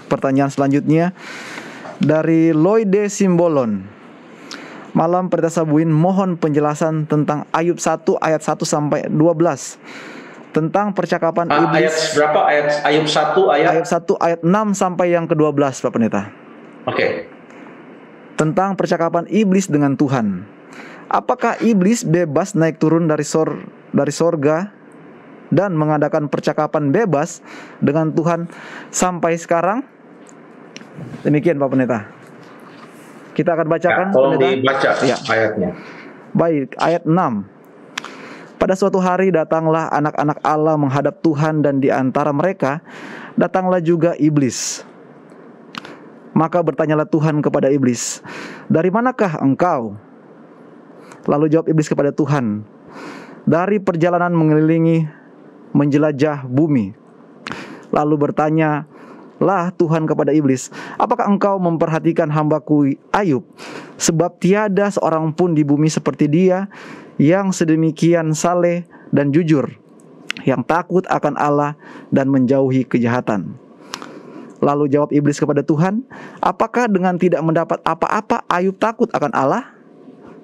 Pertanyaan selanjutnya dari Loide Simbolon. Malam Pendeta Sabuin, mohon penjelasan tentang Ayub 1 ayat 1 sampai 12. Tentang percakapan iblis. Ayat berapa? Ayub 1 Ayat 1 ayat 6 sampai yang ke-12, Pak Pendeta. Oke. Tentang percakapan iblis dengan Tuhan. Apakah iblis bebas naik turun dari sorga dan mengadakan percakapan bebas dengan Tuhan sampai sekarang? Demikian Pak Pendeta. Kita akan bacakan. Tolong dibaca ayatnya. Baik, ayat 6. Pada suatu hari datanglah anak-anak Allah menghadap Tuhan, dan di antara mereka datanglah juga iblis. Maka bertanyalah Tuhan kepada iblis, "Dari manakah engkau?" Lalu jawab iblis kepada Tuhan, "Dari perjalanan mengelilingi menjelajah bumi." Lalu bertanyalah Tuhan kepada iblis, "Apakah engkau memperhatikan hambaku Ayub? Sebab tiada seorang pun di bumi seperti dia, yang sedemikian saleh dan jujur, yang takut akan Allah dan menjauhi kejahatan." Lalu jawab iblis kepada Tuhan, "Apakah dengan tidak mendapat apa-apa Ayub takut akan Allah?"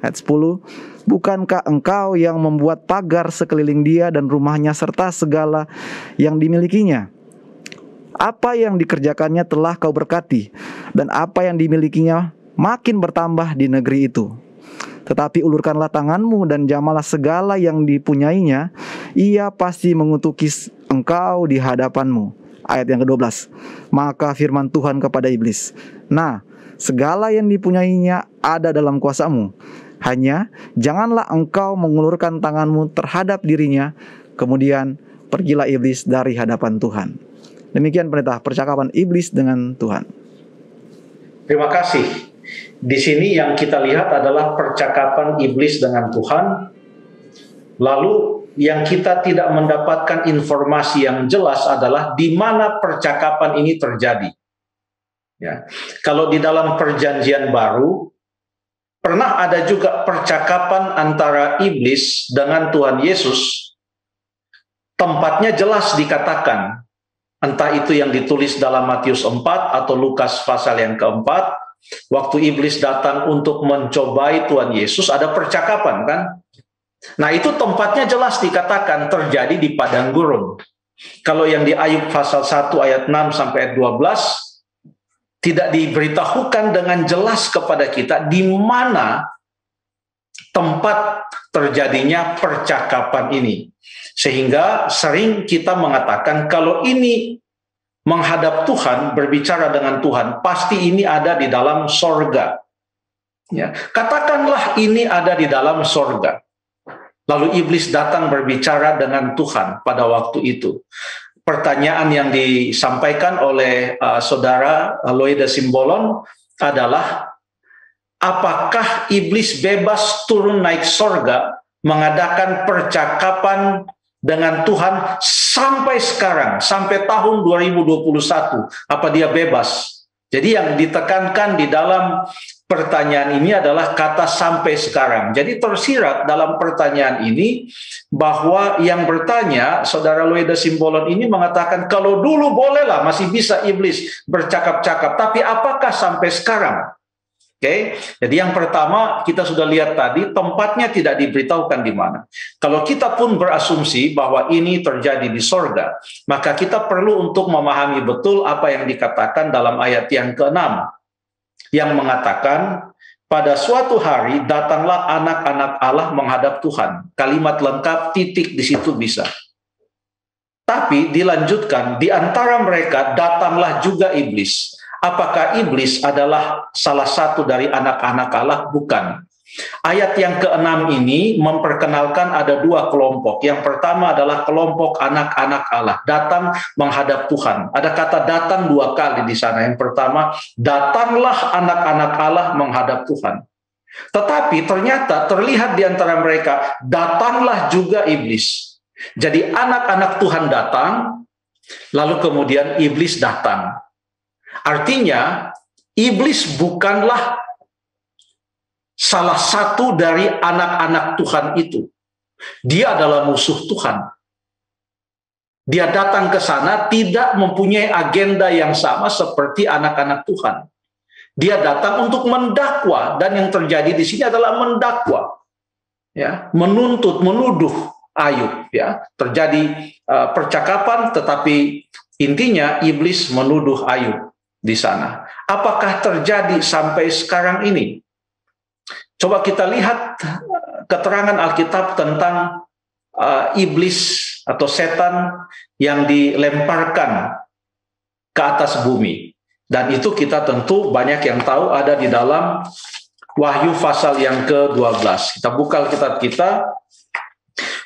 Ayat 10. "Bukankah engkau yang membuat pagar sekeliling dia dan rumahnya serta segala yang dimilikinya? Apa yang dikerjakannya telah kau berkati, dan apa yang dimilikinya makin bertambah di negeri itu. Tetapi ulurkanlah tanganmu dan jamalah segala yang dipunyainya, ia pasti mengutuki engkau di hadapanmu." Ayat yang ke-12. Maka firman Tuhan kepada iblis, "Nah, segala yang dipunyainya ada dalam kuasamu. Hanya janganlah engkau mengulurkan tanganmu terhadap dirinya." Kemudian pergilah iblis dari hadapan Tuhan. Demikian Pendeta, percakapan iblis dengan Tuhan. Terima kasih. Di sini yang kita lihat adalah percakapan iblis dengan Tuhan. Lalu yang kita tidak mendapatkan informasi yang jelas adalah di mana percakapan ini terjadi. Ya. Kalau di dalam Perjanjian Baru, pernah ada juga percakapan antara iblis dengan Tuhan Yesus. Tempatnya jelas dikatakan. Entah itu yang ditulis dalam Matius 4 atau Lukas pasal yang keempat. Waktu iblis datang untuk mencobai Tuhan Yesus, ada percakapan kan? Nah itu tempatnya jelas dikatakan terjadi di padang gurun. Kalau yang di Ayub pasal 1 ayat 6 sampai ayat 12, tidak diberitahukan dengan jelas kepada kita di mana tempat terjadinya percakapan ini. Sehingga sering kita mengatakan kalau ini menghadap Tuhan, berbicara dengan Tuhan, pasti ini ada di dalam sorga. Ya. Katakanlah ini ada di dalam sorga. Lalu iblis datang berbicara dengan Tuhan pada waktu itu. Pertanyaan yang disampaikan oleh saudara Loide Simbolon adalah, apakah iblis bebas turun naik sorga mengadakan percakapan dengan Tuhan sampai sekarang, sampai tahun 2021? Apa dia bebas? Jadi yang ditekankan di dalam pertanyaan ini adalah kata sampai sekarang. Jadi tersirat dalam pertanyaan ini bahwa yang bertanya, saudara Loida Simbolon ini mengatakan kalau dulu bolehlah, masih bisa iblis bercakap-cakap, tapi apakah sampai sekarang? Oke, jadi yang pertama kita sudah lihat tadi, tempatnya tidak diberitahukan di mana. Kalau kita pun berasumsi bahwa ini terjadi di sorga, maka kita perlu untuk memahami betul apa yang dikatakan dalam ayat yang ke-6, yang mengatakan, pada suatu hari datanglah anak-anak Allah menghadap Tuhan. Kalimat lengkap, titik di situ bisa. Tapi dilanjutkan, di antara mereka datanglah juga iblis. Apakah iblis adalah salah satu dari anak-anak Allah? Bukan. Ayat yang ke-6 ini memperkenalkan ada dua kelompok. Yang pertama adalah kelompok anak-anak Allah, datang menghadap Tuhan. Ada kata datang dua kali di sana. Yang pertama, datanglah anak-anak Allah menghadap Tuhan. Tetapi ternyata terlihat di antara mereka, datanglah juga iblis. Jadi anak-anak Tuhan datang, lalu kemudian iblis datang. Artinya, iblis bukanlah salah satu dari anak-anak Tuhan itu. Dia adalah musuh Tuhan. Dia datang ke sana tidak mempunyai agenda yang sama seperti anak-anak Tuhan. Dia datang untuk mendakwa, dan yang terjadi di sini adalah mendakwa, ya, menuntut, menuduh Ayub, ya. Terjadi percakapan, tetapi intinya iblis menuduh Ayub di sana. Apakah terjadi sampai sekarang ini? Coba kita lihat keterangan Alkitab tentang iblis atau setan yang dilemparkan ke atas bumi. Dan itu kita tentu banyak yang tahu ada di dalam Wahyu pasal yang ke-12. Kita buka Alkitab kita,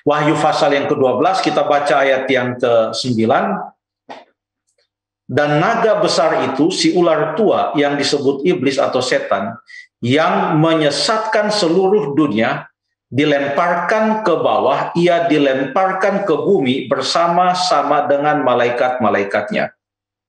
Wahyu pasal yang ke-12, kita baca ayat yang ke-9. Dan naga besar itu, si ular tua yang disebut iblis atau setan, yang menyesatkan seluruh dunia, dilemparkan ke bawah, ia dilemparkan ke bumi bersama-sama dengan malaikat-malaikatnya.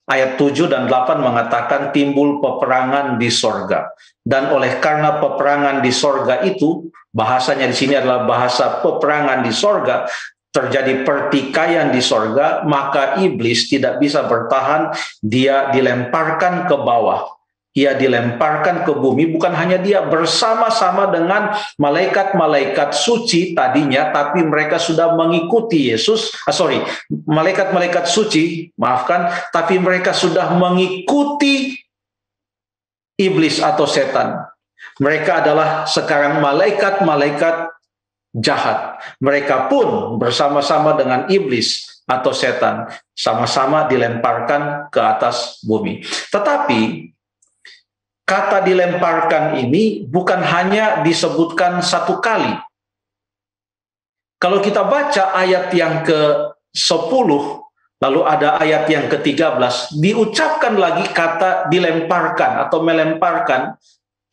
Ayat 7 dan 8 mengatakan timbul peperangan di sorga. Dan oleh karena peperangan di sorga itu, bahasanya di sini adalah bahasa peperangan di sorga, terjadi pertikaian di sorga, maka iblis tidak bisa bertahan, dia dilemparkan ke bawah. Ia dilemparkan ke bumi, bukan hanya dia, bersama-sama dengan malaikat-malaikat suci tadinya, tapi mereka sudah mengikuti Yesus, malaikat-malaikat suci, maafkan, tapi mereka sudah mengikuti iblis atau setan. Mereka adalah sekarang malaikat-malaikat jahat. Mereka pun bersama-sama dengan iblis atau setan, sama-sama dilemparkan ke atas bumi. Tetapi kata dilemparkan ini bukan hanya disebutkan satu kali. Kalau kita baca ayat yang ke-10, lalu ada ayat yang ke-13, diucapkan lagi kata dilemparkan atau melemparkan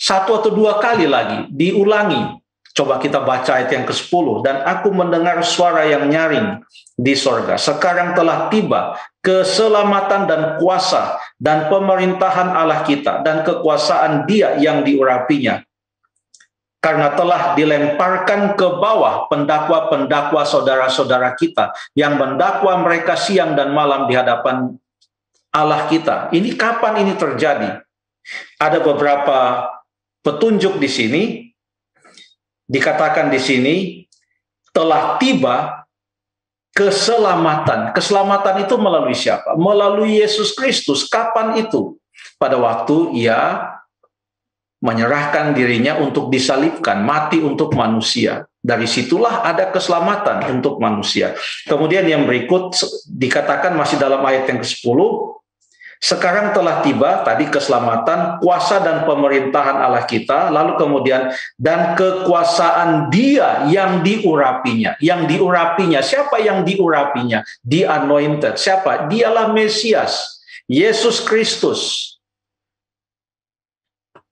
satu atau dua kali lagi, diulangi. Coba kita baca ayat yang ke-10. Dan aku mendengar suara yang nyaring di sorga. Sekarang telah tiba keselamatan dan kuasa dan pemerintahan Allah kita dan kekuasaan Dia yang diurapinya. Karena telah dilemparkan ke bawah pendakwa-pendakwa saudara-saudara kita yang mendakwa mereka siang dan malam di hadapan Allah kita. Ini kapan ini terjadi? Ada beberapa petunjuk di sini. Dikatakan di sini telah tiba keselamatan. Keselamatan itu melalui siapa? Melalui Yesus Kristus. Kapan itu? Pada waktu ia menyerahkan dirinya untuk disalibkan, mati untuk manusia. Dari situlah ada keselamatan untuk manusia. Kemudian yang berikut dikatakan masih dalam ayat yang ke-10, sekarang telah tiba tadi keselamatan, kuasa dan pemerintahan Allah kita, lalu kemudian dan kekuasaan Dia yang diurapinya. Yang diurapinya, siapa yang diurapinya? The anointed, siapa? Dialah Mesias, Yesus Kristus.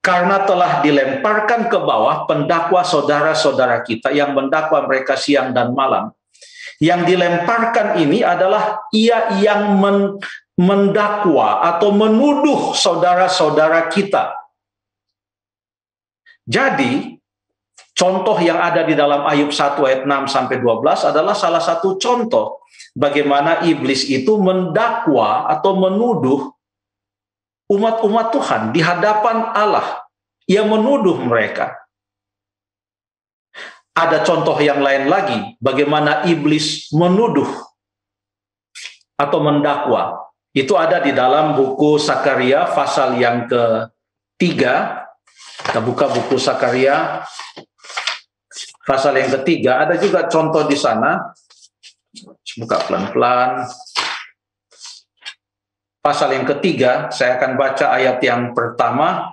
Karena telah dilemparkan ke bawah pendakwa saudara-saudara kita yang mendakwa mereka siang dan malam. Yang dilemparkan ini adalah ia yang mendakwa atau menuduh saudara-saudara kita. Jadi, contoh yang ada di dalam Ayub 1 ayat 6-12 adalah salah satu contoh bagaimana iblis itu mendakwa atau menuduh umat-umat Tuhan di hadapan Allah. Ia menuduh mereka. Ada contoh yang lain lagi, bagaimana iblis menuduh atau mendakwa. Itu ada di dalam buku Sakaria pasal yang ke-3. Kita buka buku Sakaria pasal yang ke-3. Ada juga contoh di sana. Buka pelan-pelan. Pasal yang ke-3, saya akan baca ayat yang pertama.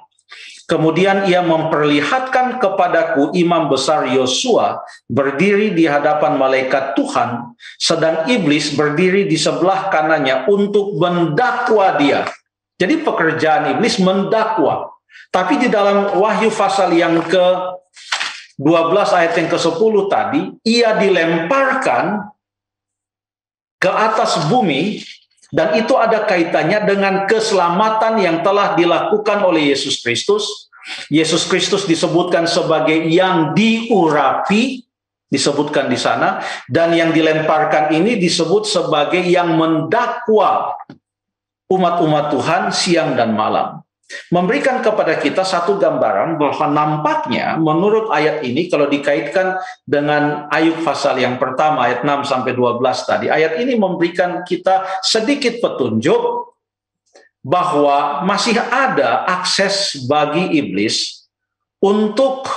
Kemudian ia memperlihatkan kepadaku imam besar Yosua berdiri di hadapan malaikat Tuhan, sedang iblis berdiri di sebelah kanannya untuk mendakwa dia. Jadi pekerjaan iblis mendakwa. Tapi di dalam Wahyu pasal yang ke-12 ayat yang ke-10 tadi, ia dilemparkan ke atas bumi, dan itu ada kaitannya dengan keselamatan yang telah dilakukan oleh Yesus Kristus. Yesus Kristus disebutkan sebagai yang diurapi, disebutkan di sana, dan yang dilemparkan ini disebut sebagai yang mendakwa umat-umat Tuhan siang dan malam. Memberikan kepada kita satu gambaran bahwa nampaknya menurut ayat ini, kalau dikaitkan dengan Ayub pasal yang pertama ayat 6 sampai 12 tadi, ayat ini memberikan kita sedikit petunjuk bahwa masih ada akses bagi iblis untuk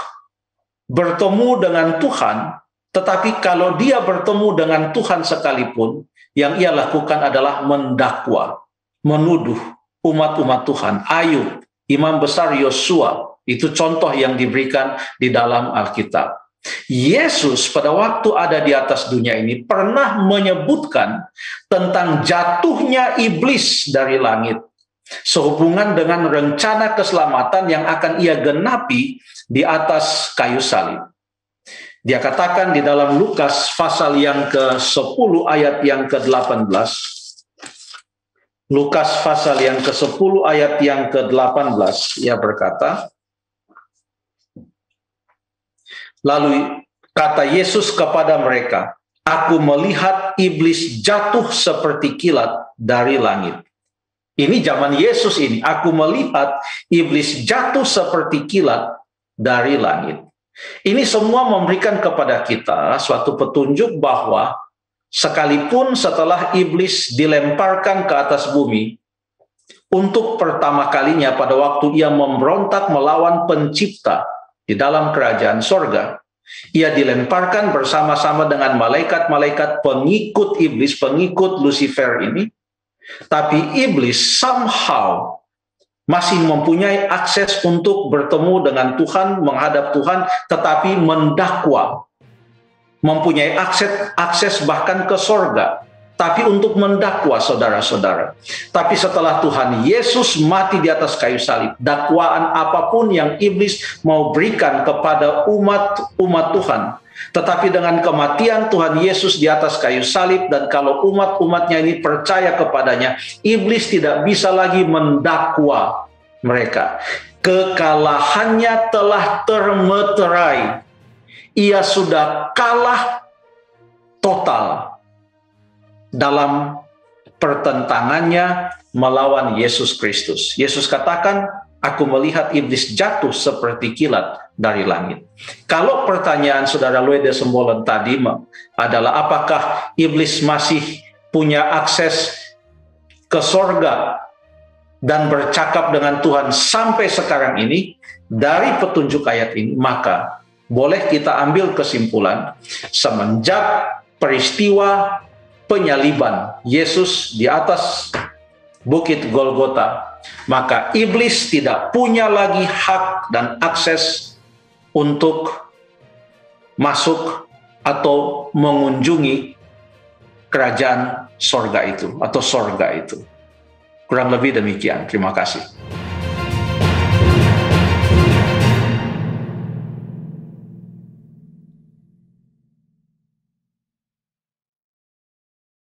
bertemu dengan Tuhan. Tetapi kalau dia bertemu dengan Tuhan sekalipun, yang ia lakukan adalah mendakwa, menuduh umat-umat Tuhan. Ayub, Imam Besar Yosua, itu contoh yang diberikan di dalam Alkitab. Yesus pada waktu ada di atas dunia ini pernah menyebutkan tentang jatuhnya iblis dari langit, sehubungan dengan rencana keselamatan yang akan ia genapi di atas kayu salib. Dia katakan di dalam Lukas pasal yang ke-10 ayat yang ke-18. Lukas pasal yang ke-10 ayat yang ke-18, ia berkata, lalu kata Yesus kepada mereka, "Aku melihat iblis jatuh seperti kilat dari langit." Ini zaman Yesus ini, aku melihat iblis jatuh seperti kilat dari langit. Ini semua memberikan kepada kita suatu petunjuk bahwa sekalipun setelah iblis dilemparkan ke atas bumi, untuk pertama kalinya pada waktu ia memberontak melawan pencipta di dalam kerajaan sorga, ia dilemparkan bersama-sama dengan malaikat-malaikat pengikut iblis, pengikut Lucifer ini. Tapi iblis somehow masih mempunyai akses untuk bertemu dengan Tuhan, menghadap Tuhan, tetapi mendakwa. Mempunyai akses bahkan ke sorga, tapi untuk mendakwa saudara-saudara. Tapi setelah Tuhan Yesus mati di atas kayu salib, dakwaan apapun yang iblis mau berikan kepada umat Tuhan, tetapi dengan kematian Tuhan Yesus di atas kayu salib, dan kalau umat-umatnya ini percaya kepadanya, iblis tidak bisa lagi mendakwa mereka. Kekalahannya telah termeterai. Ia sudah kalah total dalam pertentangannya melawan Yesus Kristus. Yesus katakan, "Aku melihat iblis jatuh seperti kilat dari langit." Kalau pertanyaan saudara Luede Sembolen tadi adalah apakah iblis masih punya akses ke sorga dan bercakap dengan Tuhan sampai sekarang ini, dari petunjuk ayat ini, maka boleh kita ambil kesimpulan semenjak peristiwa penyaliban Yesus di atas Bukit Golgota, maka iblis tidak punya lagi hak dan akses untuk masuk atau mengunjungi kerajaan sorga itu atau sorga itu. Kurang lebih demikian. Terima kasih.